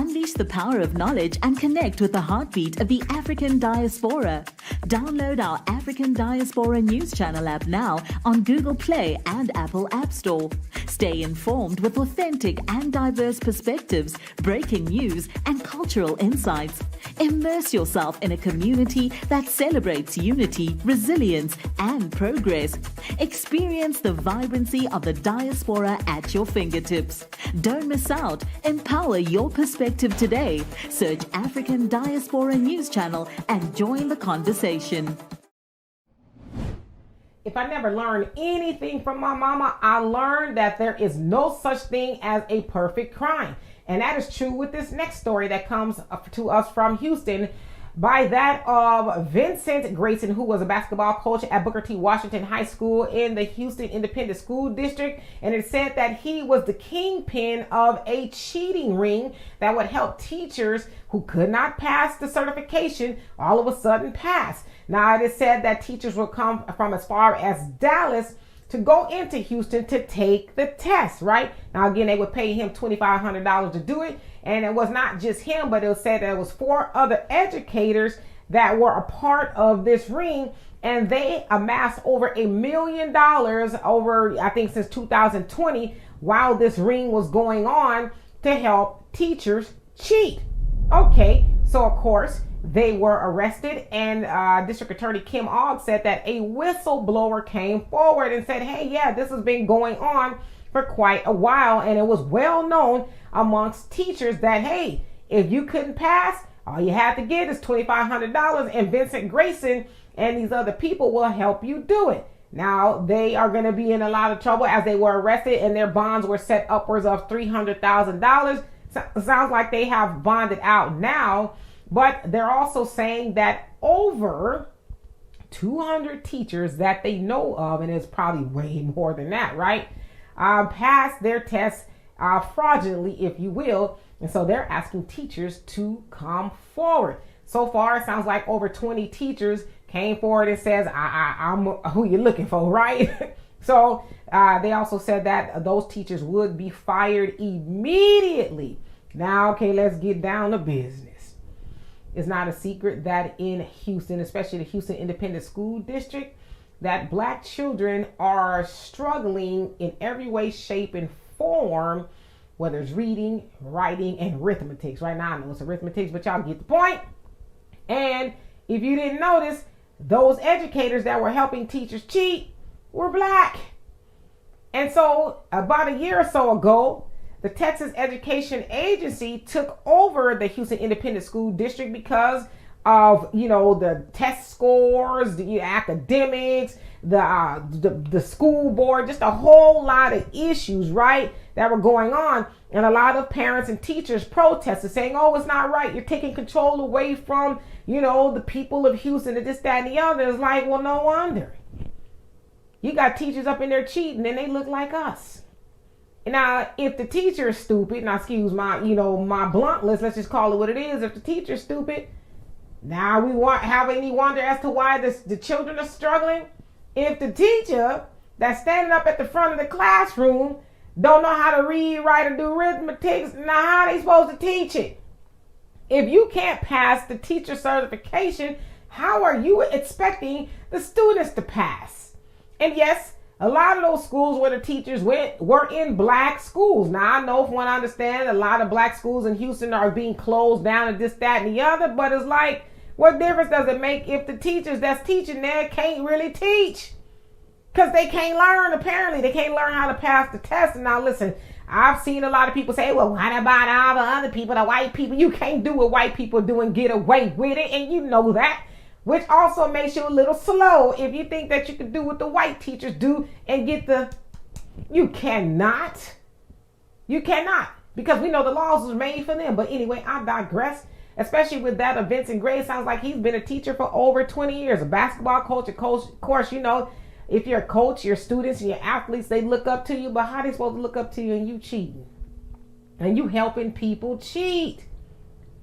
Unleash the power of knowledge and connect with the heartbeat of the African diaspora. Download our African Diaspora News Channel app now on Google Play and Apple App Store. Stay informed with authentic and diverse perspectives, breaking news, and cultural insights. Immerse yourself in a community that celebrates unity, resilience, and progress. Experience the vibrancy of the diaspora at your fingertips. Don't miss out. Empower your perspective today. Search African Diaspora News Channel and join the conversation. If I never learned anything from my mama, I learned that there is no such thing as a perfect crime. And that is true with this next story that comes to us from Houston by that of Vincent Grayson, who was a basketball coach at Booker T. Washington High School in the Houston Independent School District. And it said that he was the kingpin of a cheating ring that would help teachers who could not pass the certification all of a sudden pass. Now, it is said that teachers will come from as far as Dallas to go into Houston to take the test, right? Now, again, they would pay him $2,500 to do it. And it was not just him, but it was said that it was 4 other educators that were a part of this ring. And they amassed over $1 million over, I think, since 2020, while this ring was going on to help teachers cheat. Okay, so of course, they were arrested, and District Attorney Kim Ogg said that a whistleblower came forward and said, hey, yeah, this has been going on for quite a while, and it was well known amongst teachers that, hey, if you couldn't pass, all you had to get is $2,500, and Vincent Grayson and these other people will help you do it. Now, they are going to be in a lot of trouble as they were arrested, and their bonds were set upwards of $300,000. Sounds like they have bonded out now. But they're also saying that over 200 teachers that they know of, and it's probably way more than that, right, passed their tests fraudulently, if you will. And so they're asking teachers to come forward. So far, it sounds like over 20 teachers came forward and says, I'm who you're looking for, right? So they also said that those teachers would be fired immediately. Now, okay, let's get down to business. It's not a secret that in Houston, especially the Houston Independent School District, that Black children are struggling in every way, shape, and form, whether it's reading, writing, and arithmetic. Right now, I know it's arithmetic, but y'all get the point. And if you didn't notice, those educators that were helping teachers cheat were Black. And so about a year or so ago, the Texas Education Agency took over the Houston Independent School District because of, the test scores, the academics, the school board, just a whole lot of issues, right, that were going on. And a lot of parents and teachers protested, saying, oh, it's not right. You're taking control away from, the people of Houston and this, that, and the other. It's like, well, no wonder. You got teachers up in there cheating and they look like us. Now, if the teacher is stupid, now excuse my, my bluntness, let's just call it what it is. If the teacher's stupid, now we have any wonder as to why the children are struggling. If the teacher that's standing up at the front of the classroom don't know how to read, write, or do arithmetic, now how are they supposed to teach it? If you can't pass the teacher certification, how are you expecting the students to pass? And yes, a lot of those schools where the teachers were in Black schools. Now, I know from what I understand, a lot of Black schools in Houston are being closed down and this, that, and the other. But it's like, what difference does it make if the teachers that's teaching there can't really teach? Because they can't learn, apparently. They can't learn how to pass the test. And now, listen, I've seen a lot of people say, well, what about all the other people, the white people? You can't do what white people do and get away with it. And you know that. Which also makes you a little slow if you think that you can do what the white teachers do and get you cannot. You cannot. Because we know the laws was made for them. But anyway, I digress. Especially with that of Vincent Gray. Sounds like he's been a teacher for over 20 years. A basketball coach, of course, if you're a coach, your students and your athletes, they look up to you. But how are they supposed to look up to you and you cheating? And you helping people cheat.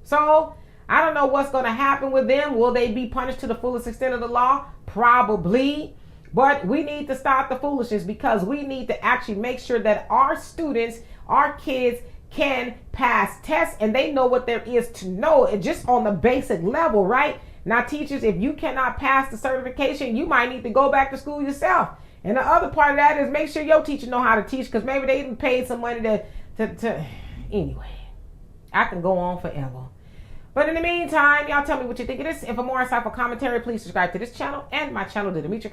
So I don't know what's going to happen with them. Will they be punished to the fullest extent of the law? Probably. But we need to stop the foolishness because we need to actually make sure that our students, our kids can pass tests and they know what there is to know just on the basic level, right? Now, teachers, if you cannot pass the certification, you might need to go back to school yourself. And the other part of that is make sure your teacher know how to teach, because maybe they didn't pay some money to anyway. I can go on forever. But in the meantime, y'all tell me what you think of this. And for more insightful commentary, please subscribe to this channel and my channel, the Demetra